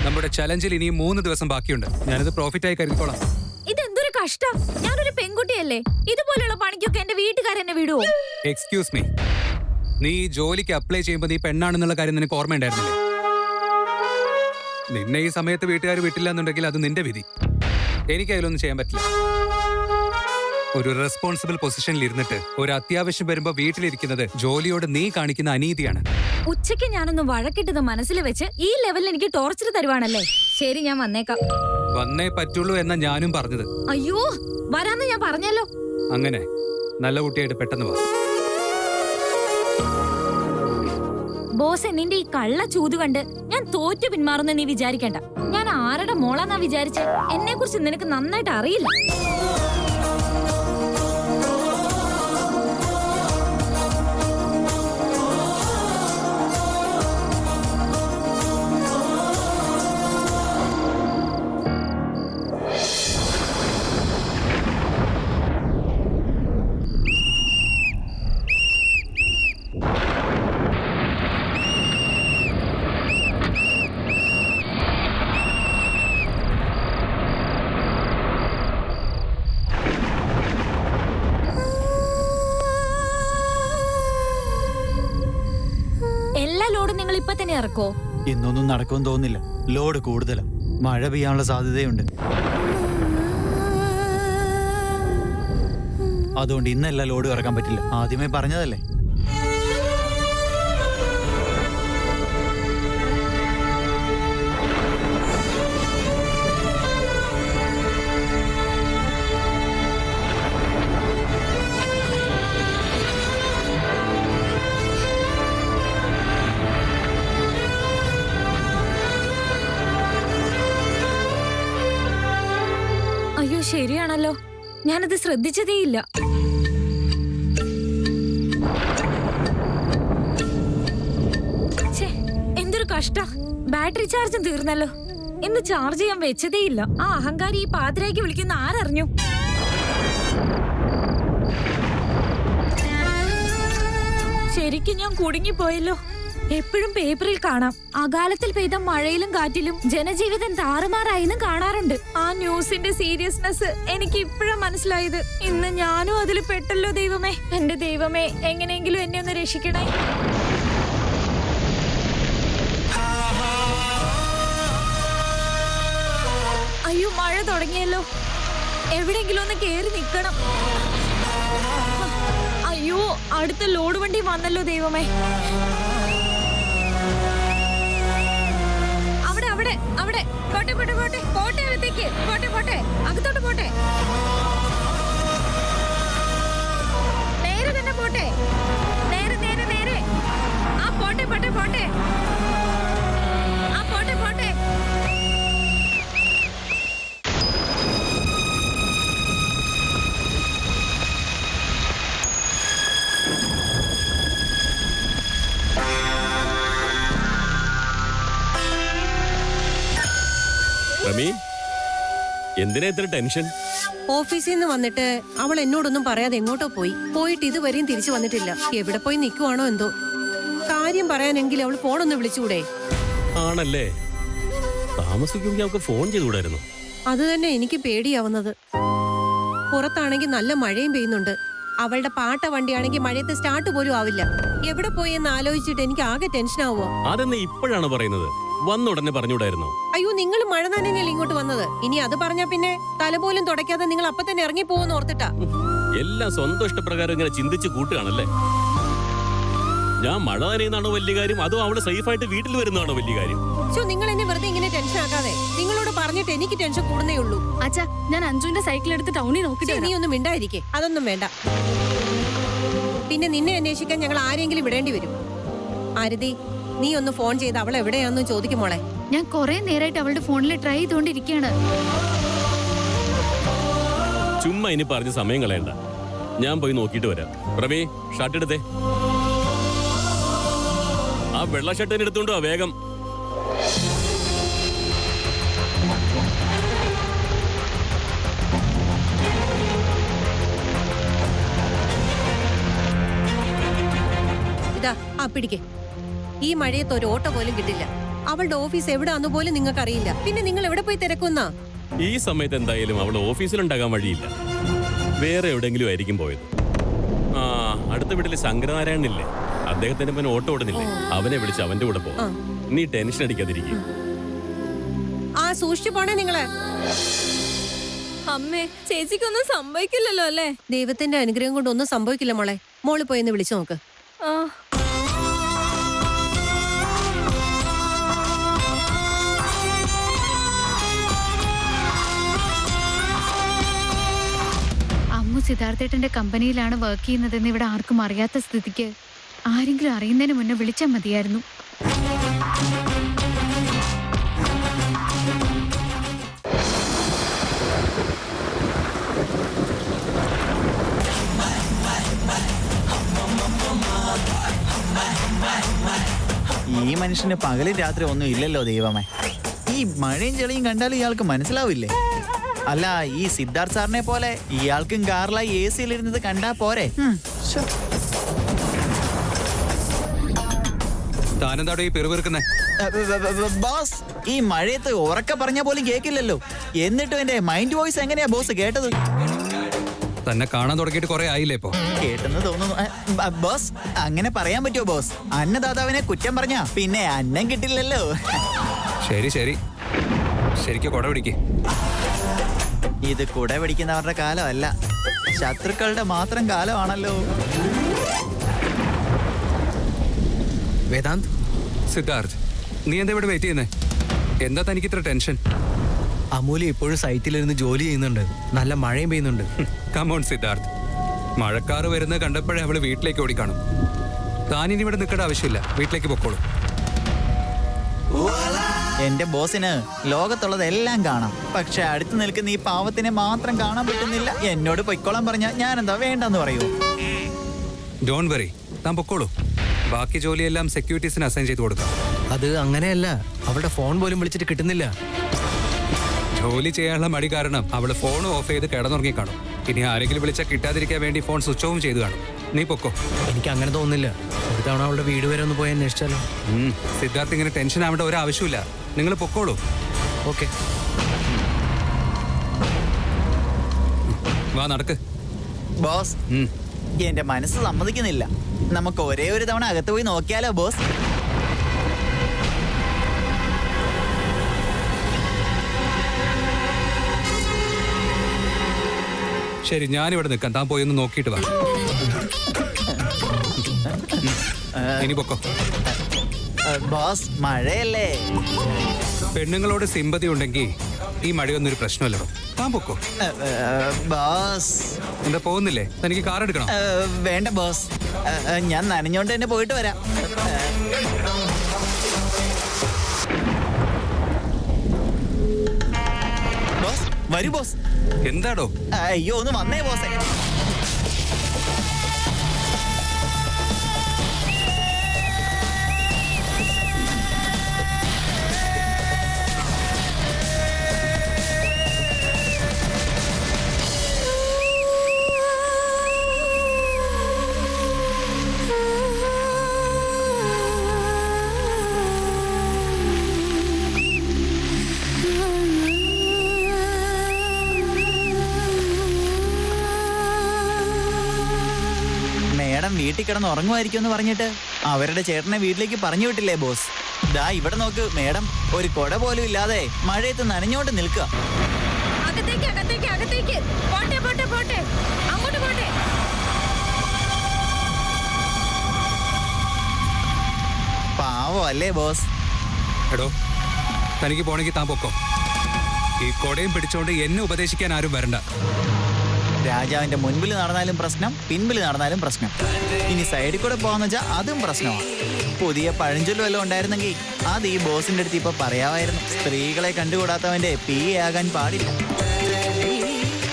നമ്മുടെ ചലഞ്ചിൽ ഇനിയും 3 ദിവസം ബാക്കിയുണ്ട്. ഞാനിത് പ്രോഫിറ്റായി കരുതിക്കോളാം. ഇതെന്തൊരു കഷ്ടം. ഞാനൊരു പെൺകുട്ടിയല്ലേ, ഇതുപോലെയുള്ള പണിക്കൊക്കെ എന്റെ വീട്ടുകാരെന്നെ വിടുവോ? എക്സ്ക്യൂസ് മീ, നീ ജോലിക്ക് അപ്ലൈ ചെയ്യുമ്പോൾ നീ പെണ്ണാണെന്നുള്ള കാര്യം നിനക്ക് ഓർമ്മയുണ്ടായിരുന്നില്ലേ? നിന്നെ ഈ സമയത്ത് വീട്ടുകാർ വിട്ടില്ല എന്നുണ്ടെങ്കിൽ അത് നിന്റെ വിധി. എനിക്ക് അതിലൊന്നും ചെയ്യാൻ പറ്റില്ല. ഒരു റെസ്പോൺസിബിൾ പൊസിഷനിൽ ഇരുന്നിട്ട് ഒരു അത്യാവശ്യം വരുമ്പോ വീട്ടിലിരിക്കുന്നത് ജോലിയോട് നീ കാണിക്കുന്ന അനീതിയാണ്. ഉച്ചയ്ക്ക് ഞാനൊന്ന് വഴക്കിട്ടത് മനസ്സിൽ വെച്ച് ഈ ലെവലിൽ എനിക്ക് ടോർച്ചർ തരുവാണല്ലേ? ശരി, ഞാൻ വന്നേക്കാം. വന്നേ പറ്റുള്ളൂ എന്നാ ഞാനും പറഞ്ഞത്. അയ്യോ, വരാന്ന് ഞാൻ പറഞ്ഞല്ലോ. അങ്ങനെ നല്ല കുട്ടിയായിട്ട് പെട്ടെന്ന് വാ. ബോസ്, നിന്റെ ഈ കള്ള ചൂത് കണ്ട് ഞാൻ തോറ്റു പിന്മാറുന്ന നീ വിചാരിക്കണ്ട. ഞാൻ ആരുടെ മോളാന്നാ വിചാരിച്ച്? എന്നെ കുറിച്ച് നിനക്ക് നന്നായിട്ട് അറിയില്ല. നിങ്ങൾ ഇപ്പൊ തന്നെ ഇറക്കോ? ഇന്നൊന്നും നടക്കുമെന്ന് തോന്നുന്നില്ല. ലോഡ് കൂടുതലാ. മഴ പെയ്യാനുള്ള സാധ്യതയുണ്ട്. അതുകൊണ്ട് ഇന്നെല്ലാം ലോഡ് ഇറക്കാൻ പറ്റില്ല. ആദ്യമേ പറഞ്ഞതല്ലേ. അയ്യോ, ശരിയാണല്ലോ, ഞാനത് ശ്രദ്ധിച്ചതേയില്ല. എന്തൊരു കഷ്ടം. ബാറ്ററി ചാർജും തീർന്നല്ലോ. ഇന്ന് ചാർജ് ചെയ്യാൻ വെച്ചതേയില്ല. ആ അഹങ്കാരി ഈ പാതിരായ്ക്ക് വിളിക്കുന്ന ആരറിഞ്ഞു? ശരിക്കും ഞാൻ കുടുങ്ങിപ്പോയല്ലോ. എപ്പോഴും പേപ്പറിൽ കാണാം, അകാലത്തിൽ പെയ്ത മഴയിലും കാറ്റിലും ജനജീവിതം താറുമാറായെന്നും കാണാറുണ്ട്. ആ ന്യൂസിന്റെ സീരിയസ്നെസ് എനിക്ക് ഇപ്പോഴാ മനസ്സിലായത്. ഇന്ന് ഞാനും അതിൽ പെട്ടല്ലോ. ദൈവമേ, എന്റെ ദൈവമേ, എങ്ങനെയെങ്കിലും എന്നെ ഒന്ന് രക്ഷിക്കണേ. അയ്യോ, മഴ തുടങ്ങിയല്ലോ. എവിടെയെങ്കിലും ഒന്ന് കേറി നിക്കണം. അയ്യോ, അടുത്ത ലോഡ് വണ്ടി വന്നല്ലോ. ദൈവമേ, അവിടെ പോട്ടെ പോട്ടെ പോട്ടെ പോട്ടെ അകത്തേക്ക് പോട്ടെ പോട്ടെ അകത്തോട്ട് പോട്ടെ. നേരെ തന്നെ പോട്ടെ. നേരെ നേരെ നേരെ. ആ പോട്ടെ പോട്ടെ പോട്ടെ. ആ പോട്ടെ പോട്ടെ. റമി, എന്തിനാ ഇത്ര ടെൻഷൻ? ഓഫീസിൽ നിന്ന് വന്നിട്ട് അവൾ എന്നോടൊന്നും പറയാതെ എങ്ങോട്ടോ പോയിട്ട് ഇതുവരെയും തിരിച്ചു വന്നിട്ടില്ല. എവിടെ പോയി നിൽക്കുവാണോ എന്തോ. കാര്യം പറയാനെങ്കിൽ അവൾ ഫോണൊന്ന് വിളിച്ചുകൂടെ? ആണല്ലേ, താമസിക്കുമ്പോൾ അവൾക്ക് ഫോൺ ചെയ്തുകൂടായിരുന്നു. അത് തന്നെ എനിക്ക് പേടിയാവുന്നത്. പുറത്താണെങ്കിൽ നല്ല മഴയും പെയ്യുന്നുണ്ട്. അവളുടെ പാട്ട വണ്ടിയാണെങ്കിൽ മഴയത്ത് സ്റ്റാർട്ട് പോലും ആവില്ല. എവിടെ പോയി എന്ന് ആലോചിച്ചിട്ട് എനിക്ക് ആകെ ടെൻഷൻ ആവുക. അതെന്നെ ഇപ്പോഴാണ് പറയുന്നത്? വന്നുടനെ പറഞ്ഞുകൂടായിരുന്നോ? അയ്യോ, നിങ്ങൾ മഴ നനഞ്ഞല്ലേ ഇങ്ങോട്ട് വന്നത്. ഇനി അത് പറഞ്ഞാ പിന്നെ തല പോലും തുടയ്ക്കാതെ നിങ്ങൾ അപ്പൊ തന്നെ ഇറങ്ങി പോകുമെന്ന് ഓർത്തിട്ടാ. എല്ലാം സ്വന്തം ഇഷ്ടപ്രകാരം ഇങ്ങനെ ചിന്തിച്ച് കൂട്ടുകയാണല്ലേ. ഞാൻ മഴ നനയുന്നതാണോ വലിയ കാര്യം, അതോ അവള് സേഫായിട്ട് വീട്ടിൽ വരുന്നതാണോ വലിയ കാര്യം? നിങ്ങൾ എന്നെ വെറുതെ ഇങ്ങനെ ടെൻഷൻ ആക്കാതെ. നിങ്ങളോട് പറഞ്ഞിട്ട് എനിക്ക് ടെൻഷൻ കൂടുന്നേ ഉള്ളൂ. അച്ഛാ, ഞാൻ അഞ്ജുവിന്റെ സൈക്കിൾ എടുത്ത് ടൗണിൽ നോക്കിട്ട് നീ ഒന്നും മിണ്ടായിരിക്കേ. അതൊന്നും വേണ്ട. പിന്നെ നിന്നെ അന്വേഷിക്കാൻ ഞങ്ങൾ ആരെങ്കിലും വിടേണ്ടി വരും. ആരതി, നീ ഒന്ന് ഫോൺ ചെയ്ത് അവൾ എവിടെയാണെന്ന് ചോദിക്കുമോളെ. ഞാൻ കുറെ നേരമായിട്ട് അവളുടെ ഫോണിൽ ട്രൈ ചെയ്തോണ്ടിരിക്കുകയാണ്. ചുമ്മാ ഇനി പറഞ്ഞ് സമയം കളയണ്ട. ഞാൻ പോയി നോക്കിയിട്ട് വരാം. റമി, ഷർട്ട് എടുത്തേ. ആ വെള്ള ഷർട്ട് എടുത്തോണ്ടോ വേഗം. ഇതാ, ആ പിടിക്കേ. ഈ മഴയത്ത് ഒരു ഓട്ടോ പോലും കിട്ടില്ല. അവളുടെ ഓഫീസ് എവിടാന്ന് പോലും നിങ്ങൾക്ക് അറിയില്ല. പിന്നെ നിങ്ങൾ എവിടെ പോയി തിരക്കുന്നാ? ഈ സമയത്ത് എന്തായാലും അവൾ ഓഫീസിലുണ്ടാകാൻ വഴിയില്ല. വേറെ എവിടെയെങ്കിലും ആയിരിക്കും പോയത്. ആ, അടുത്ത വീട്ടിലെ ശങ്കരനാരായണനില്ലേ, അദ്ദേഹത്തിന്റെ പിന്നെ ഓട്ടോ ഓടുന്നില്ലേ, അവനെ വിളിച്ച് അവന്റെ കൂടെ പോകും. നീ ടെൻഷൻ അടിക്കാതിരിക്കും. ആ, സൂക്ഷിച്ചു പോണേ നിങ്ങള്. അമ്മേ, ചേച്ചിക്കൊന്നും സംഭവിക്കില്ലല്ലോ അല്ലേ? ദൈവത്തിന്റെ അനുഗ്രഹം കൊണ്ട് ഒന്നും സംഭവിക്കില്ല മോളെ. മോള് പോയി ഒന്ന് വിളിച്ചു നോക്ക്. ആ. അമ്മു സിദ്ധാർത്ഥേട്ടന്റെ കമ്പനിയിലാണ് വർക്ക് ചെയ്യുന്നതെന്ന് ഇവിടെ ആർക്കും അറിയാത്ത സ്ഥിതിക്ക് ആരെങ്കിലും അറിയുന്നതിന് മുന്നേ വിളിച്ചാൽ മതിയായിരുന്നു. ഈ മനുഷ്യന് പകലും രാത്രി ഒന്നും ഇല്ലല്ലോ ദൈവമേ. ഈ മഴയും ചെളിയും കണ്ടാൽ ഇയാൾക്ക് മനസ്സിലാവില്ലേ? അല്ല, ഈ സിദ്ധാർത്ഥ് സാറിനെ പോലെ ഇയാൾക്കും കാറിലായി AC-യിലിരുന്നത് കണ്ടാ പോരെ? താനെന്താടോ ഈ പെറുപെറുക്കുന്നേ? ബോസ്, ഈ മഴയത്ത് ഉറക്കെ പറഞ്ഞ പോലും കേക്കില്ലല്ലോ. എന്നിട്ടും എന്റെ മൈൻഡ് വോയിസ് എങ്ങനെയാ ബോസ് കേട്ടത്? തന്നെ കാണാൻ തുടങ്ങിയിട്ട് കുറെ ആയില്ലേ ഇപ്പോ? കേട്ടെന്ന് തോന്നുന്നു. ബോസ്, അങ്ങനെ പറയാൻ പറ്റുമോ ബോസ്? അന്നദാതാവിനെ കുറ്റം പറഞ്ഞ പിന്നെ അന്നം കിട്ടില്ലല്ലോ. ശരി ശരി, ശരിക്കും കൊട പിടിക്ക്. ഇത് കുട പിടിക്കുന്നവരുടെ കാലമല്ല, ശത്രുക്കളുടെ മാത്രം കാലമാണല്ലോ. വേദാന്ത്, സിദ്ധാർത്ഥ്, നീ എന്താ ഇവിടെ വെയിറ്റ് ചെയ്യുന്നേ? എന്താ തനിക്ക് ഇത്ര ടെൻഷൻ? അമൂല്യ ഇപ്പോഴും സൈറ്റിലിരുന്ന് ജോലി ചെയ്യുന്നുണ്ട്. നല്ല മഴയും പെയ്യുന്നുണ്ട്. കമോൺ സിദ്ധാർത്ഥ്, മഴക്കാറ് വരുന്നത് കണ്ടപ്പോഴേ അവള് വീട്ടിലേക്ക് ഓടിക്കാണും. താനിനി ഇവിടെ നിൽക്കേണ്ട ആവശ്യമില്ല, വീട്ടിലേക്ക് പൊക്കോളൂ. എന്റെ ബോസിന് ലോകത്തുള്ളതെല്ലാം കാണാം, പക്ഷെ അടുത്ത് നിൽക്കുന്ന ഈ പാവത്തിനെ മാത്രം കാണാൻ പറ്റുന്നില്ല. എന്നോട് പൊയ്ക്കോളാൻ പറഞ്ഞ ഞാൻ എന്താ വേണ്ടെന്ന് പറയൂ? ഡോൺ വെറി, താൻ പൊക്കോളൂ. ബാക്കി ജോലിയെല്ലാം സെക്യൂരിറ്റീസിന് അസൈൻ ചെയ്ത് കൊടുക്കാം. അത് അങ്ങനെയല്ല, അവളുടെ ഫോൺ പോലും വിളിച്ചിട്ട് കിട്ടുന്നില്ല. ജോലി ചെയ്യാനുള്ള മടി കാരണം അവള് ഫോൺ ഓഫ് ചെയ്ത് കിടന്നുറങ്ങി കാണും. ഇനി ആരെങ്കിലും വിളിച്ചാൽ കിട്ടാതിരിക്കാൻ വേണ്ടി ഫോൺ സ്വിച്ച് ഓഫ് ചെയ്ത് കാണും. നീ പൊക്കോ. എനിക്ക് അങ്ങനെ തോന്നുന്നില്ല. ഒരു തവണ അവളുടെ വീട് വരെ ഒന്ന് പോയി അന്വേഷിച്ചാലോ? സിദ്ധാർത്ഥ്, ഇങ്ങനെ ടെൻഷൻ ആവേണ്ട ഒരു ആവശ്യമില്ല. നിങ്ങൾ പൊക്കോളൂ. ഓക്കെ. വാ, നടക്ക്. ബോസ്, എന്റെ മനസ്സ് സമ്മതിക്കുന്നില്ല. നമുക്ക് ഒരേ ഒരു തവണ അകത്ത് പോയി നോക്കിയാലോ ബോസ്? ശരി, ഞാനിവിടെ നിൽക്കാം. താൻ പോയി ഒന്ന് നോക്കിയിട്ട് വാ. ഇനി പൊക്കോ. ബോസ്, മഴയല്ലേ? പെണ്ണുങ്ങളോട് സിമ്പതി ഉണ്ടെങ്കിൽ ഈ മഴയൊന്നൊരു പ്രശ്നമല്ലോ. താൻ പൊക്കോ. ബോസ്, എന്താ പോകുന്നില്ലേ? തനിക്ക് കാർ എടുക്കണം? വേണ്ട ബോസ്, ഞാൻ നനഞ്ഞോണ്ട് തന്നെ പോയിട്ട് വരാം. ബോസ്, വരൂ ബോസ്. എന്താടോ? അയ്യോ, ഒന്ന് വന്നേ ബോസേ. മേഡം വീട്ടിൽ കിടന്ന് ഉറങ്ങുമായിരിക്കും എന്ന് പറഞ്ഞിട്ട് അവരുടെ ചേട്ടനെ വീട്ടിലേക്ക് പറഞ്ഞു വിട്ടില്ലേ ബോസ്? ദാ ഇവിടെ നോക്ക് മേഡം, ഒരു കൊട പോലും ഇല്ലാതെ മഴയത്ത് നനഞ്ഞോണ്ട് നിൽക്കുക. അകത്തേക്ക് അകത്തേക്ക് അകത്തേക്ക് പോട്ടെ പോട്ടെ പോട്ടെ, അങ്ങോട്ട് പോട്ടെ. പാവം അല്ലേ ബോസ്? എടോ, തനിക്ക് പോണെങ്കിൽ താൻ പൊക്കോ. ഈ കൊടയും പിടിച്ചോണ്ട് എന്നെ ഉപദേശിക്കാൻ ആരും വരണ്ട. രാജാവിന്റെ മുൻപിൽ നടന്നാലും പ്രശ്നം, പിൻപിൽ നടന്നാലും പ്രശ്നം. ഇനി സൈഡിൽ കൂടെ പോകാന്ന് വെച്ചാൽ അതും പ്രശ്നമാണ്. പുതിയ പഴഞ്ചൊല്ല് വല്ലതും ഉണ്ടായിരുന്നെങ്കിൽ അത് ഈ ബോസിന്റെ അടുത്ത് ഇപ്പൊ പറയാമായിരുന്നു. സ്ത്രീകളെ കണ്ടുകൂടാത്തവന്റെ PA ആകാൻ പാടില്ല.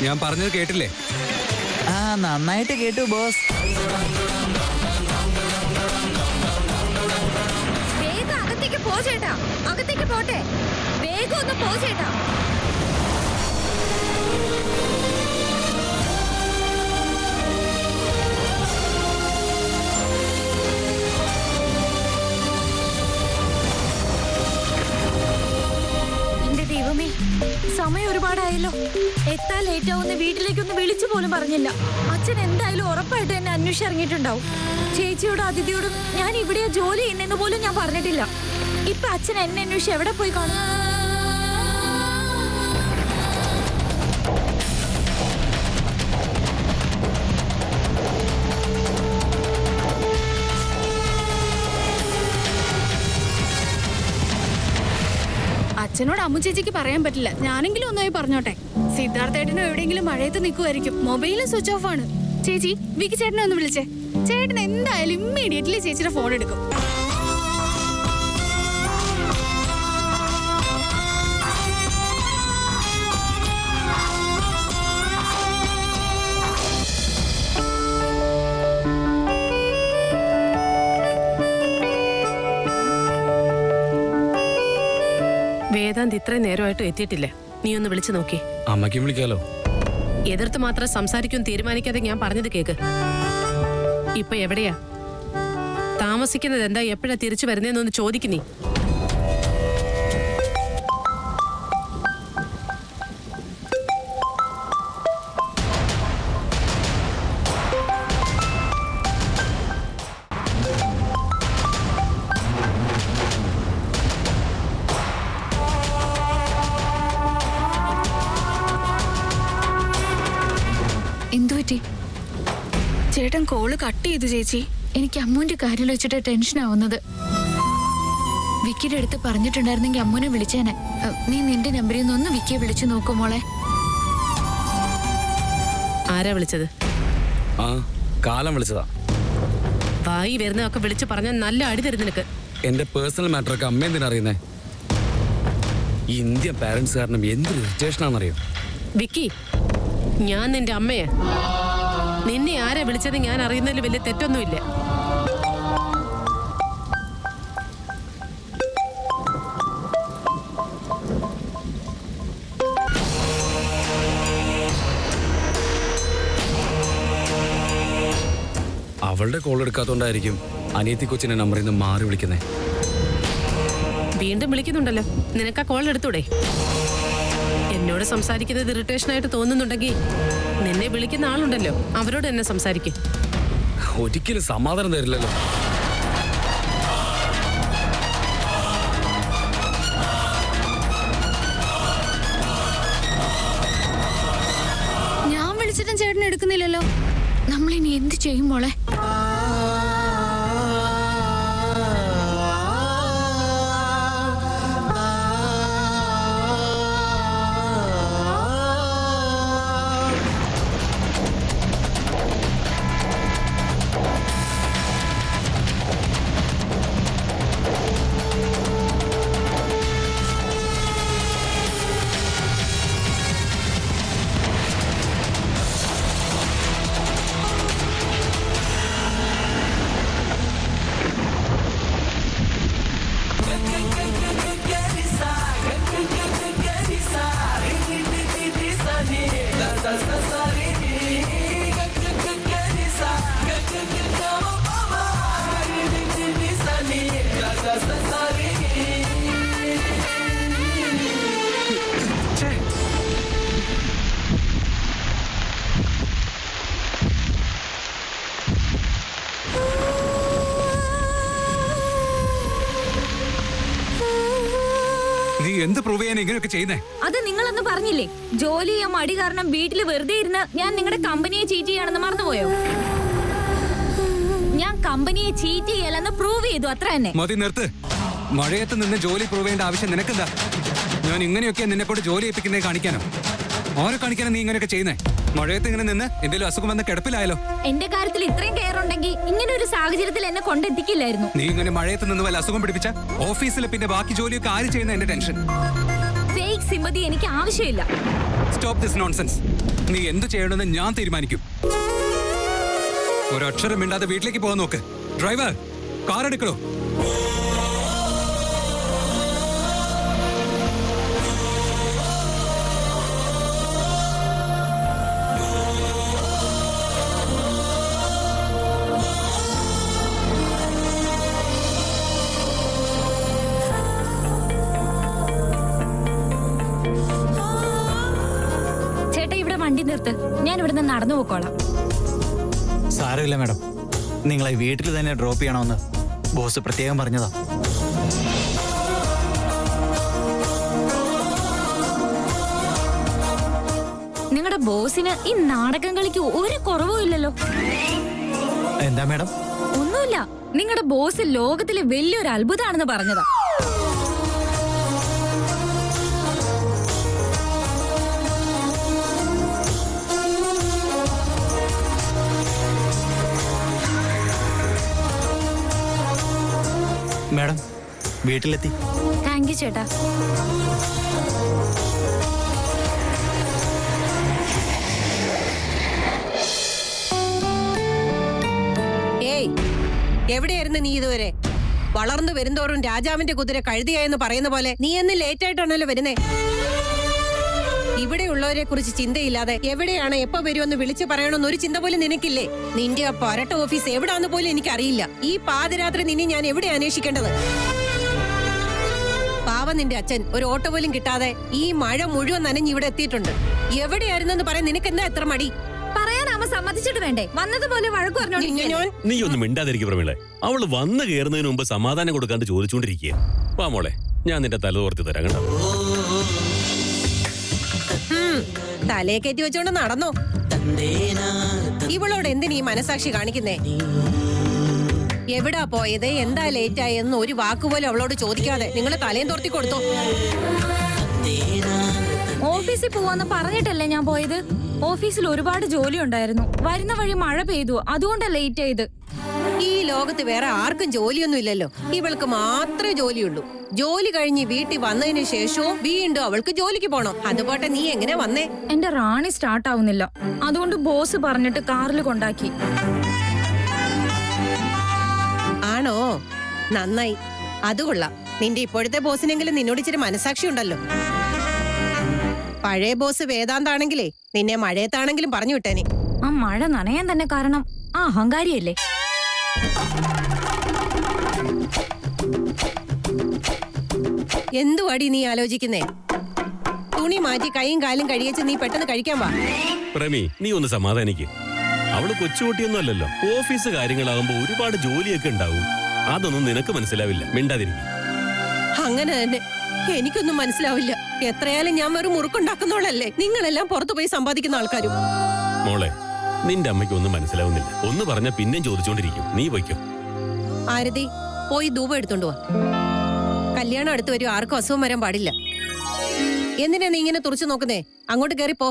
ഞാൻ പറഞ്ഞത് കേട്ടില്ലേ? ആ, നന്നായിട്ട് കേട്ടു ബോസ്. വേഗം അകത്തേക്ക് പോ ചേട്ടാ, അകത്തേക്ക് പോട്ടെ. വേഗം ഒന്ന് പോ ചേട്ടാ. ചേച്ചി, സമയം ഒരുപാടായല്ലോ. എത്താൻ ലേറ്റ് ആവുന്ന വീട്ടിലേക്കൊന്ന് വിളിച്ചു പോലും പറഞ്ഞില്ല. അച്ഛൻ എന്തായാലും ഉറപ്പായിട്ട് എന്നെ അന്വേഷിച്ചിറങ്ങിയിട്ടുണ്ടാവും. ചേച്ചിയോടും അതിഥിയോടും ഞാൻ ഇവിടെയാ ജോലി ചെയ്യുന്നെന്ന് പോലും ഞാൻ പറഞ്ഞിട്ടില്ല. ഇപ്പൊ അച്ഛൻ എന്നെ അന്വേഷിച്ച് എവിടെ പോയി കാണും? അച്ഛനോട് അമ്മു ചേച്ചിക്ക് പറയാൻ പറ്റില്ല. ഞാനെങ്കിലും ഒന്നായി പറഞ്ഞോട്ടെ. സിദ്ധാർത്ഥേട്ടനും എവിടെയെങ്കിലും മഴയത്ത് നിൽക്കുമായിരിക്കും. മൊബൈലും സ്വിച്ച് ഓഫ് ആണ്. ചേച്ചി, വിക്കി ചേട്ടനെ ഒന്ന് വിളിച്ചേ. ചേട്ടൻ എന്തായാലും ഇമ്മീഡിയറ്റ്ലി ചേച്ചിയുടെ ഫോൺ എടുക്കും. വേദാന്ത് ഇത്രയും നേരമായിട്ടും എത്തിയിട്ടില്ല. നീ ഒന്ന് വിളിച്ചു നോക്കി. അമ്മയ്ക്കും വിളിക്കാലോ. എതിർത്ത് മാത്രം സംസാരിക്കും തീരുമാനിക്കാതെ ഞാൻ പറഞ്ഞത് കേക്ക്. ഇപ്പൊ എവിടെയാ താമസിക്കുന്നത്? എന്താ എപ്പോഴാ തിരിച്ചു വരുന്നതെന്നൊന്ന് ചോദിക്കുന്നീ. എന്തുപറ്റി? ചേട്ടൻ കോള് കട്ട് ചെയ്തു ചേച്ചി. എനിക്ക് അമ്മുവിന്റെ കാര്യം വെച്ചിട്ട് ടെൻഷൻ ആവുന്നത്. വിക്കിയുടെ അടുത്ത് പറഞ്ഞിട്ടുണ്ടായിരുന്നെങ്കിൽ അമ്മുനെ വിളിച്ചേനെ. നീ നിന്റെ നമ്പറിൽ നിന്ന് ഒന്ന് വിക്കിയെ വിളിച്ചു നോക്കൂ മോളെ. ആരാ വിളിച്ചത്? ആ, കാലം വിളിച്ചതാ. വായി വരുന്നതൊക്കെ വിളിച്ചു പറഞ്ഞാൽ നല്ല അടി തരും നിനക്ക്. എന്റെ പേഴ്സണൽ മാറ്ററൊക്കെ അമ്മ എന്തിനറിയുന്നേ? ഈ ഇന്ത്യൻ പാരന്റ്സ് കാരണം എന്ത് ഇറിറ്റേഷനാണെന്നറിയോ? വിക്കി, ഞാൻ നിന്റെ അമ്മയാ. നിന്നെ ആരാ വിളിച്ചത് ഞാൻ അറിയുന്നതിൽ വലിയ തെറ്റൊന്നുമില്ല. അവളുടെ കോൾ എടുക്കാത്തോണ്ടായിരിക്കും അനിയത്തി കൊച്ചിന്റെ നമ്പറിൽ നിന്ന് മാറി വിളിക്കുന്നേ. വീണ്ടും വിളിക്കുന്നുണ്ടല്ലോ. നിനക്ക് ആ കോൾ എടുത്തൂടെ? എന്നോട് സംസാരിക്കുന്നത് ഇറിറ്റേഷനായിട്ട് തോന്നുന്നുണ്ടെങ്കിൽ നിന്നെ വിളിക്കുന്ന ആളുണ്ടല്ലോ, അവരോട് എന്നെ സംസാരിക്കും. ഒരിക്കലും സമാധാനം തരില്ലല്ലോ. ഞാൻ വിളിച്ചിട്ടും ചേട്ടൻ എടുക്കുന്നില്ലല്ലോ. നമ്മളിനി എന്ത് ചെയ്യും മോളെ? നീ എന്ത് പ്രൂവ് ചെയ്യാൻ ഇങ്ങനെയൊക്കെ ചെയ്യുന്നേ? അത് നിങ്ങളൊന്നും പറഞ്ഞില്ലേ? ജോലി ചെയ്യാൻ മടി കാരണം വീട്ടിൽ വെറുതെ ഇരുന്ന് ഞാൻ നിങ്ങളുടെ കമ്പനിയെ ചീറ്റ് ചെയ്യാണെന്ന് മറന്നുപോയോ? ഞാൻ കമ്പനിയെ ചീറ്റ് ചെയ്യലെന്ന് പ്രൂവ് ചെയ്തു, അത്ര തന്നെ. മതി, നിർത്ത്. മഴയത്ത് നിന്ന് ജോലി പ്രൂവ് ചെയ്യേണ്ട ആവശ്യം നിനക്കെന്താ? ഞാൻ ഇങ്ങനെയൊക്കെ നിന്നെ കൊണ്ട് ജോലി ഏൽപ്പിക്കുന്നത് കാണിക്കാനോ? ആരെ കാണിക്കാനോ നീ ഇങ്ങനെയൊക്കെ ചെയ്യുന്നേ? മഴയത്ത് ഇങ്ങനെ നിന്ന് എന്തെങ്കിലും അസുഖം വന്ന് കിടപ്പിലായാലോ? എന്റെ കാര്യത്തിൽ ഇത്രയും കെയർ ഉണ്ടെങ്കിൽ ഇങ്ങനെ ഒരു സാഹചര്യത്തിൽ എന്നെ കൊണ്ടെത്തിക്കില്ലായിരുന്നു. നീ ഇങ്ങനെ മഴയത്ത് നിന്ന് വല്ല അസുഖം പിടിപ്പിച്ച ഓഫീസിൽ പിന്നെ ബാക്കി ജോലിയൊക്കെ ആര് ചെയ്യുന്ന എന്റെ ടെൻഷൻ. ഫേക്ക് സിമ്പതി എനിക്ക് ആവശ്യമില്ല. Stop this nonsense. നീ എന്ത് ചെയ്യണമെന്ന് ഞാൻ തീരുമാനിക്കും. ഒരക്ഷരം മിണ്ടാതെ വീട്ടിലേക്ക് പോകാൻ നോക്ക്. ഡ്രൈവർ, കാർ എടുക്കണോ? വണ്ടി നിർത്ത്, ഞാൻ ഇവിടുന്ന് നടന്നു പോക്കോളാം. സാരമില്ല മാഡം, നിങ്ങളെ വീട്ടിൽ തന്നെ ഡ്രോപ്പ് ചെയ്യണമെന്ന് ബോസ് പ്രത്യേകം പറഞ്ഞതാ. നിങ്ങളുടെ ബോസിന് ഈ നാടകം കളിക്ക് ഒരു കുറവും ഇല്ലല്ലോ. എന്താ മാഡം? ഒന്നുമില്ല, നിങ്ങളുടെ ബോസ് ലോകത്തിലെ വലിയൊരു അത്ഭുതമാണെന്ന് പറഞ്ഞതാ. മാഡം വീട്ടിലെത്തി. താങ്ക് യു ചേട്ടാ. ഏയ്, എവിടെയായിരുന്നു നീ ഇതുവരെ? വളർന്നു വരുന്തോറും രാജാവിന്റെ കുതിര കഴുതിയായെന്ന് പറയുന്ന പോലെ നീ എന്ന് ലേറ്റ് ആയിട്ടാണല്ലോ വരുന്നേ. ഇവിടെയുള്ളവരെ കുറിച്ച് ചിന്തയില്ലാതെ എവിടെയാണ് എപ്പോ വരുമെന്ന് വിളിച്ചു പറയണമെന്ന് ഒരു ചിന്ത പോലും നിനക്കില്ലേ? നിന്റെ ആ പരട്ട ഓഫീസ് എവിടാന്ന് പോലും എനിക്കറിയില്ല. ഈ പാതിരാത്രി നിന്നെ ഞാൻ എവിടെ അന്വേഷിക്കേണ്ടത്? പാവം നിന്റെ അച്ഛൻ ഒരു ഓട്ടോ പോലും കിട്ടാതെ ഈ മഴ മുഴുവൻ നനഞ്ഞ് ഇവിടെ എത്തിയിട്ടുണ്ട്. എവിടെയായിരുന്നെന്ന് പറയാൻ നിനക്ക് എന്താ എത്ര മടി? പറയാൻ അമ്മ സമ്മതിച്ചിട്ട് വേണ്ടേ? വന്നതുപോലെ വഴക്ക് പറഞ്ഞോണ്ടിരിക്കാൻ. നീ ഒന്നും മിണ്ടാതിരിക്കും പ്രമീളെ. അവള് വന്നു കയറുന്നതിന് മുമ്പ് സമാധാനം കൊടുക്കാണ്ട് ചോദിച്ചുകൊണ്ടിരിക്കുക. വാ മോളെ, ഞാൻ നിന്റെ തല തോർത്തി തരാം കേട്ടോ. തലയെ കയറ്റി വെച്ചോണ്ട് നടന്നോ? ഇവളോട് എന്തിനീ മനസാക്ഷി കാണിക്കുന്നേ? എവിടാ പോയത്, എന്താ ലേറ്റ് ആയെന്ന് ഒരു വാക്കുപോലും അവളോട് ചോദിക്കാതെ നിങ്ങൾ തലയും തോർത്തി കൊടുത്തോ? ഓഫീസിൽ പോവാന്ന് പറഞ്ഞിട്ടല്ലേ ഞാൻ പോയത്. ഓഫീസിൽ ഒരുപാട് ജോലി ഉണ്ടായിരുന്നു. വരുന്ന വഴി മഴ പെയ്തു, അതുകൊണ്ടാ ലേറ്റ് ആയത്. ഈ ലോകത്ത് വേറെ ആർക്കും ജോലിയൊന്നും ഇല്ലല്ലോ. ഇവൾക്ക് മാത്രമേ ജോലിയുള്ളൂ. ജോലി കഴിഞ്ഞ് വീട്ടിൽ വന്നതിന് ശേഷവും വീണ്ടും അവൾക്ക് ജോലിക്ക് പോണം. അതുപോട്ടെ, നീ എങ്ങനെ വന്നേ? എന്റെ റാണി സ്റ്റാർട്ട് ആവുന്നില്ല, അതുകൊണ്ട് ബോസ് പറഞ്ഞിട്ട് കാറിൽ കൊണ്ടാക്കി. ആണോ? നന്നായി, അത് കൊള്ളാം. നിന്റെ ഇപ്പോഴത്തെ ബോസിനെങ്കിലും നിന്നോട് ഇച്ചിരി മനസാക്ഷി ഉണ്ടല്ലോ. പഴയ ബോസ് വേദാന്താണെങ്കിലേ നിന്നെ മഴയത്താണെങ്കിലും പറഞ്ഞു വിട്ടേനെ. ആ മഴ നനയാൻ തന്നെ കാരണം ആ അഹങ്കാരിയല്ലേ? എന്തുവാടി നീ ആലോചിക്കുന്നേ? തുണി മാറ്റി കൈയും കാലും കഴിയച്ച് നീ പെട്ടെന്ന് കഴിക്കാൻ വാ. പ്രമി, നീ ഒന്ന് സമാധാനിക്ക്. അവള് കൊച്ചുകുട്ടിയൊന്നും അല്ലല്ലോ. ഓഫീസ് കാര്യങ്ങളാകുമ്പോ ഒരുപാട് ജോലിയൊക്കെ ഉണ്ടാവും. അതൊന്നും നിനക്ക് മനസ്സിലാവില്ല. മിണ്ടാതിരിക്കും. അങ്ങനെ തന്നെ എനിക്കൊന്നും മനസ്സിലാവില്ല. എത്രയാലും ഞാൻ വെറും മുറുക്കുണ്ടാക്കുന്നോളല്ലേ. നിങ്ങളെല്ലാം പുറത്തു പോയി സമ്പാദിക്കുന്ന ആൾക്കാരും. മോളെ, നിന്റെ അമ്മയ്ക്ക് ഒന്നും മനസ്സിലാവുന്നില്ല. ഒന്ന് പറഞ്ഞ പിന്നെയും ചോദിച്ചോണ്ടിരിക്കും. നീ പോയിക്കോ. ആരതി, പോയി ധൂപം എടുത്തോണ്ട് വാ. കല്യാണം അടുത്ത് വരും, ആർക്കും അസുഖം വരാൻ പാടില്ല. എന്തിനാ നീ ഇങ്ങനെ തുറച്ചു നോക്കുന്നേ? അങ്ങോട്ട് കേറിപ്പോ.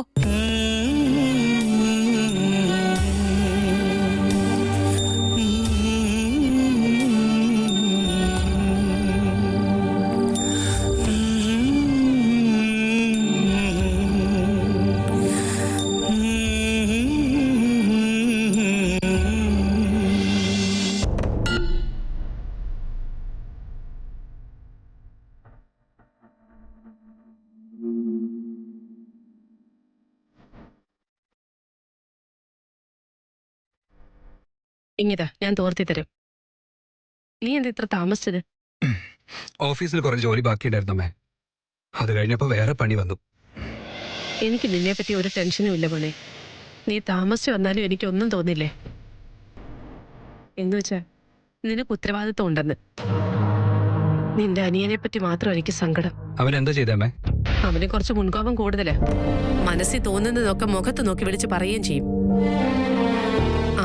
ഇങ്ങിതാ, ഞാൻ തോർത്തി തരും. നീ എന്താ ഇത്ര താമസിച്ചത്? ഓഫീസിൽ കുറെ ജോലി ബാക്കിയുണ്ടായിരുന്നു അമ്മേ. അത് കഴിഞ്ഞപ്പോ വേറെ പണി വന്നു. എനിക്ക് നിന്നെ പറ്റി ഒരു ടെൻഷനും ഇല്ല മോനെ. നീ താമസിച്ച് വന്നാലും എനിക്കൊന്നും തോന്നില്ലേ. എന്നുവെച്ചാ നിനക്ക് ഉത്തരവാദിത്വം ഉണ്ടെന്ന്. നിന്റെ അനിയനെ പറ്റി മാത്രം എനിക്ക് സങ്കടം. അവൻ എന്താ ചെയ്തമ്മേ? അവന് കുറച്ച് മുൻകോപം കൂടുതലാ. മനസ്സിൽ തോന്നുന്നതൊക്കെ മുഖത്ത് നോക്കി വിളിച്ച് പറയുകയും ചെയ്യും.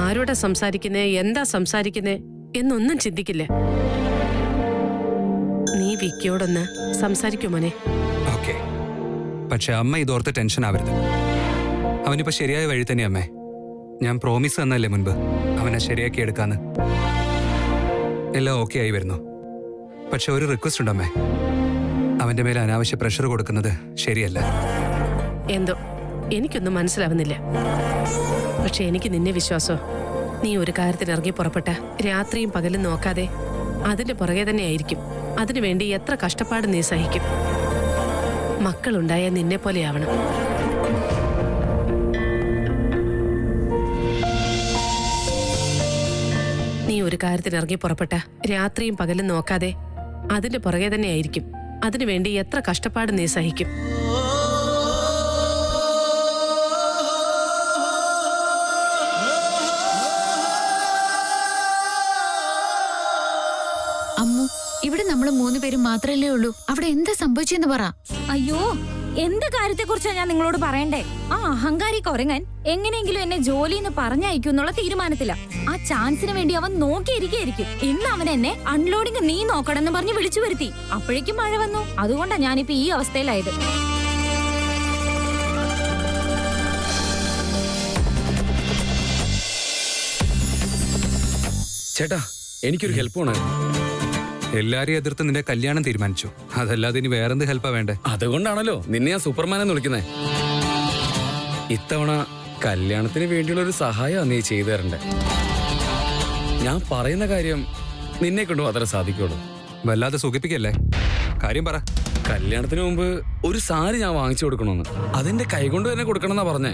ആരോടാ സംസാരിക്കുന്നേ, എന്താ സംസാരിക്കുന്നേ എന്നൊന്നും ചിന്തിക്കില്ല. നീ വിക്കിയോടൊന്ന് സംസാരിക്കൂ മോനെ. ഓക്കെ, പക്ഷെ അമ്മ ഇതോർത്ത് ടെൻഷൻ ആവരുത്. അവനിപ്പോ ശരിയായ വഴി തന്നെ അമ്മേ. ഞാൻ പ്രോമിസ് തന്നല്ലേ മുൻപ് അവനെ ശരിയാക്കി എടുക്കാന്ന്. എല്ലാം ഓക്കെ ആയി വരുന്നു. പക്ഷെ ഒരു റിക്വസ്റ്റ് ഉണ്ടമ്മേ. അവന്റെ മേലെ അനാവശ്യ പ്രഷർ കൊടുക്കുന്നത് ശരിയല്ല. എന്തോ എനിക്കൊന്നും മനസ്സിലാവുന്നില്ല. പക്ഷെ എനിക്ക് നിന്നെ വിശ്വാസം. നീ ഒരു കാര്യത്തിന് ഇറങ്ങി പുറപ്പെട്ട രാത്രിയും പകലും നോക്കാതെ അതിന്റെ പുറകെ തന്നെ ആയിരിക്കും. അതിനുവേണ്ടി എത്ര കഷ്ടപ്പാട് നീ സഹിക്കും. മക്കളുണ്ടായ നിന്നെ പോലെയാവണം. നീ ഒരു കാര്യത്തിന് ഇറങ്ങി പുറപ്പെട്ട രാത്രിയും പകലും നോക്കാതെ അതിന്റെ പുറകെ തന്നെ ആയിരിക്കും. അതിനുവേണ്ടി എത്ര കഷ്ടപ്പാട് നീ സഹിക്കും. മാത്രല്ലേ ഉള്ളൂ. അവിടെ എന്താ സംഭവിച്ചെന്ന് പറ. അയ്യോ, എന്ത് കാര്യത്തെ കുറിച്ചാ ഞാൻ നിങ്ങളോട് പറയണ്ടേ? ആ അഹങ്കാരി കൊരങ്ങൻ എങ്ങനെയെങ്കിലും എന്നെ ജോലിന്ന് പറഞ്ഞയക്കും എന്നുള്ള തീരുമാനത്തില. ആ ചാൻസിന് വേണ്ടി അവൻ നോക്കിയിരിക്കും. ഇന്ന് അവൻ എന്നെ അൺലോഡിങ് നീ നോക്കണമെന്ന് പറഞ്ഞ് വിളിച്ചു വരുത്തി. അപ്പോഴേക്കും മഴ വന്നു. അതുകൊണ്ടാ ഞാനിപ്പോ ഈ അവസ്ഥയിലായത്. ചേട്ടാ, എനിക്കൊരു ഹെൽപ്പ് വേണം. എല്ലാരെയും എതിർത്ത് നിന്റെ കല്യാണം തീരുമാനിച്ചു. അതല്ലാതെ ഇനി വേറെന്ത് ഹെൽപ്പാ വേണ്ടേ? അതുകൊണ്ടാണല്ലോ നിന്നെ ഞാൻ സൂപ്പർമാൻ എന്ന് വിളിക്കുന്നേ. ഇത്തവണ കല്യാണത്തിന് വേണ്ടിയുള്ള ഒരു സഹായം നീ ചെയ്തു തരണ്ടേ. ഞാൻ പറയുന്ന കാര്യം നിന്നെ കൊണ്ട് മാത്രമേ സാധിക്കുള്ളൂ. വല്ലാതെ സുഖിപ്പിക്കല്ലേ, കാര്യം പറ. കല്യാണത്തിന് മുമ്പ് ഒരു സാരി ഞാൻ വാങ്ങിച്ചു കൊടുക്കണമെന്ന്. അതെന്റെ കൈകൊണ്ട് തന്നെ കൊടുക്കണമെന്നാ പറഞ്ഞേ.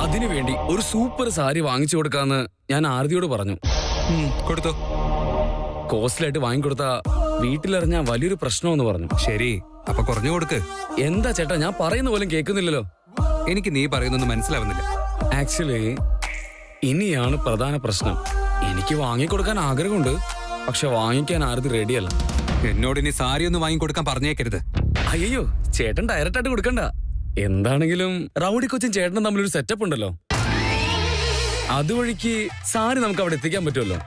അതിനുവേണ്ടി ഒരു സൂപ്പർ സാരി വാങ്ങിച്ചു കൊടുക്കാന്ന് ഞാൻ ആരതിയോട് പറഞ്ഞു. കൊടുത്തോ? കോസ്റ്റ്ലായിട്ട് വാങ്ങിക്കൊടുത്ത വീട്ടിലെറിഞ്ഞ വലിയൊരു പ്രശ്നമെന്ന് പറഞ്ഞു. ശരി, അപ്പൊ കുറഞ്ഞു കൊടുക്ക്. എന്താ ചേട്ടാ, ഞാൻ പറയുന്ന പോലും കേൾക്കുന്നില്ലല്ലോ. എനിക്ക് നീ പറയുന്നൊന്നും മനസ്സിലാവുന്നില്ല. ആക്ച്വലി ഇനിയാണ് പ്രധാന പ്രശ്നം. എനിക്ക് വാങ്ങിക്കൊടുക്കാൻ ആഗ്രഹമുണ്ട്, പക്ഷെ വാങ്ങിക്കാൻ ആരതി റെഡിയല്ല. എന്നോട് ഇനി സാരി ഒന്നും വാങ്ങിക്കൊടുക്കാൻ പറഞ്ഞേക്കരുത്. അയ്യോ, ചേട്ടൻ ഡയറക്റ്റ് ആയിട്ട് കൊടുക്കണ്ട. എന്താണെങ്കിലും റൗഡി കൊച്ചും ചേട്ടനും തമ്മിലൊരു സെറ്റപ്പ് ഉണ്ടല്ലോ. അതുവഴിക്ക് സാരി നമുക്ക് അവിടെ എത്തിക്കാൻ പറ്റുമല്ലോ.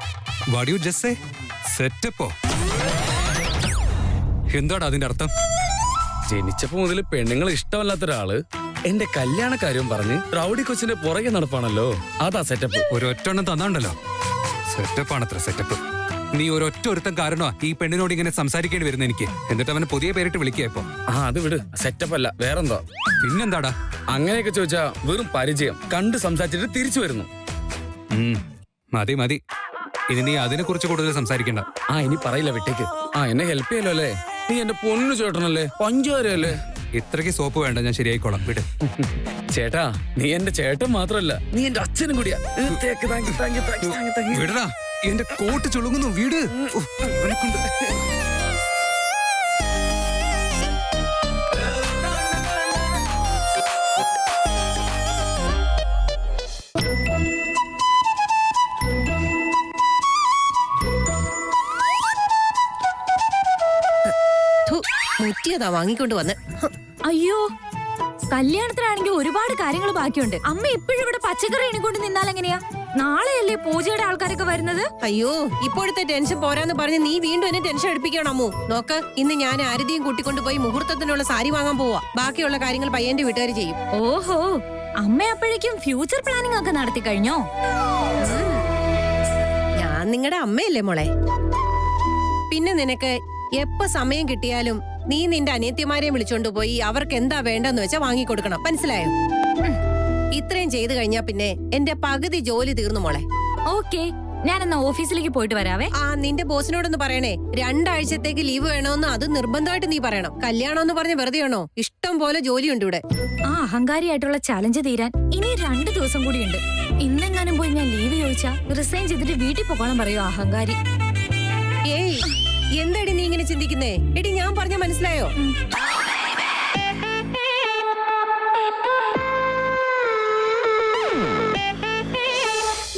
What you just say? സെറ്റപ്പോ? എന്താടാ അതിന്റെ അർത്ഥം? ജനിച്ചപ്പോ മുതൽ പെണ്ണുങ്ങൾ ഇഷ്ടമല്ലാത്ത ഒരാള് എന്റെ കല്യാണ കാര്യം പറഞ്ഞ് റൗഡി കൊച്ചിന്റെ പുറകെ നടപ്പാണല്ലോ. അതാ സെറ്റപ്പ്. ഒരൊറ്റെണ്ണം തന്നാണ്ടല്ലോ. സെറ്റപ്പാണത്ര സെറ്റപ്പ്. നീ ഒരൊറ്റ ഒരുത്തം കാരണമാ ഈ പെണ്ണിനോട് ഇങ്ങനെ സംസാരിക്കേണ്ടി വരുന്ന എനിക്ക്. എന്നിട്ട് അവനെ പുതിയ പേരിട്ട് വിളിക്കുക ഇപ്പൊ. അത് വിട്, സെറ്റപ്പ് അല്ല വേറെന്തോ. പിന്നെന്താടാ? അങ്ങനെയൊക്കെ ചോദിച്ചാ വെറും പരിചയം. കണ്ട് സംസാരിച്ചിട്ട് തിരിച്ചു വരുന്നു. മതി മതി, ഇനി നീ അതിനെ കുറിച്ച് കൂടുതൽ സംസാരിക്കണ്ട. ഇനി പറയില്ല, വിട്ടേക്ക്. എന്നെ ഹെൽപ്പ് ചെയ്യല്ലോ അല്ലേ. നീ എന്റെ പൊന്നു ചേട്ടനല്ലേ, പഞ്ചാരല്ലേ. ഇത്രയ്ക്ക് സോപ്പ് വേണ്ട, ഞാൻ ശരിയായിക്കോളാം, വിട്. ചേട്ടാ, നീ എന്റെ ചേട്ടൻ മാത്രല്ല, നീ എന്റെ അച്ഛനും കൂടിയാ. വിടടാ, എന്റെ കോട്ട് ചുളുങ്ങുന്നു, വീട്. മുറ്റിയതാ വാങ്ങിക്കൊണ്ട് വന്ന്. അയ്യോ, കല്യാണത്തിനാണെങ്കിൽ ഒരുപാട് കാര്യങ്ങൾ ബാക്കിയുണ്ട്. അമ്മ ഇപ്പോഴും ഇവിടെ പച്ചക്കറി എണിക്കൊണ്ട് നിന്നാൽ എങ്ങനെയാ? നാളെയല്ലേ പൂജയുടെ ആൾക്കാരൊക്കെ വരുന്നത്. അയ്യോ, ഇപ്പോഴത്തെ ടെൻഷൻ പോരാന്ന് പറഞ്ഞ് നീ വീണ്ടും എന്നെ ടെൻഷൻ എടുപ്പിക്കണം അമ്മു. നോക്ക്, ഇന്ന് ഞാൻ ആരതിയും കൂട്ടിക്കൊണ്ട് പോയി മുഹൂർത്തത്തിനുള്ള സാരി വാങ്ങാൻ പോവാ. ബാക്കിയുള്ള കാര്യങ്ങൾ പയ്യന്റെ വീട്ടുകാർ ചെയ്യും. ഓഹോ, അമ്മ അപ്പോഴേക്കും ഫ്യൂച്ചർ പ്ലാനിംഗ് ഒക്കെ നടത്തി കഴിഞ്ഞോ? ഞാൻ നിങ്ങളുടെ അമ്മയല്ലേ മോളെ. പിന്നെ നിനക്ക് എപ്പോ സമയം കിട്ടിയാലും നീ നിന്റെ അനിയത്തിമാരെ വിളിച്ചോണ്ട് പോയി അവർക്ക് എന്താ വേണ്ടെന്ന് വെച്ചാ വാങ്ങിക്കൊടുക്കണം, മനസ്സിലായോ? ഇത്രയും ചെയ്തു കഴിഞ്ഞാ പിന്നെ എന്റെ പകുതി ജോലി തീർന്നു മോളെ. ഓക്കെ, ഞാൻ എന്നാ ഓഫീസിലേക്ക് പോയിട്ട് വരാവേ. നിന്റെ ബോസിനോടൊന്ന് പറയണേ, 2 ആഴ്ചത്തേക്ക് ലീവ് വേണോന്ന്. അത് നിർബന്ധമായിട്ട് നീ പറയണം. കല്യാണം എന്ന് പറഞ്ഞ് വെറുതെ ആണോ? ഇഷ്ടം പോലെ ജോലിയുണ്ട് ഇവിടെ. ആ അഹങ്കാരിയായിട്ടുള്ള ചലഞ്ച് തീരാൻ ഇനി 2 ദിവസം കൂടിയുണ്ട്. ഇന്നെങ്ങാനും പോയി ഞാൻ ലീവ് ചോദിച്ചാ റിസൈൻ ചെയ്തിട്ട് വീട്ടിൽ പോകണം പറയോ അഹങ്കാരി. ഏയ്, എന്താടി നീ ഇങ്ങനെ ചിന്തിക്കുന്നേ? എടി, ഞാൻ പറഞ്ഞ മനസ്സിലായോ?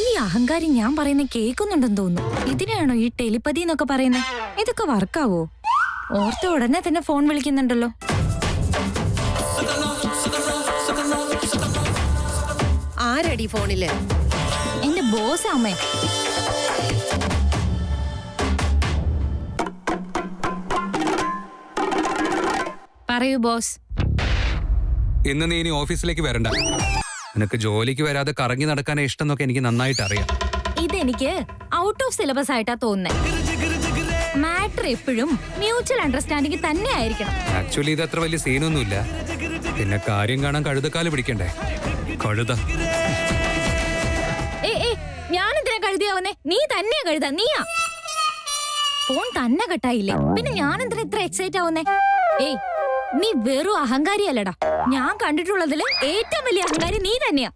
ഈ അഹങ്കാരി ഞാൻ പറയുന്ന കേൾക്കുന്നുണ്ടെന്ന് തോന്നുന്നു. ഇതിനാണോ ഈ ടെലിപ്പതി എന്നൊക്കെ പറയുന്നത്? ഇതൊക്കെ വർക്കാവോ? ഓർത്ത ഉടനെ തന്നെ ഫോൺ വിളിക്കുന്നുണ്ടല്ലോ. ആരടി ഫോണില്? എന്റെ ബോസ് അമ്മേ. പറയൂ ബോസ്. ഇന്ന് നീ ഇനി ഓഫീസിലേക്ക് വരണ്ട. നിനക്ക് ജോലിക്ക് വരാതെ കറങ്ങി നടക്കാനേ ഇഷ്ടം എന്നൊക്കെ എനിക്ക് നന്നായിട്ട് അറിയാം. ഇതെനിക്ക് ഔട്ട് ഓഫ് സിലബസ് ആയിട്ടാ തോന്നുന്നത്. മാറ്റർ എപ്പോഴും മ്യൂച്വൽ അണ്ടർസ്റ്റാൻഡിംഗ് തന്നെ ആയിരിക്കണം. ആക്ച്വലി ഇത് അത്ര വലിയ സീനൊന്നുമില്ല. പിന്നെ കാര്യം കാണാൻ കഴുതക്കാല് പിടിക്കണ്ടേ? കഴുത. ഞാനെന്തിനാ കഴുതിയാവുന്നേ? നീ തന്നെയാ കഴുത, നീയാ. ഫോൺ തന്നെ കട്ടായില്ലേ, പിന്നെ ഞാനെന്തിനാ ഇത്ര എക്സൈറ്റ് ആവുന്നേ? നീ വെറും അഹങ്കാരിയല്ലടാ. ഞാൻ കണ്ടിട്ടുള്ളതില് ഏറ്റവും വലിയ അഹങ്കാരി നീ തന്നെയാ.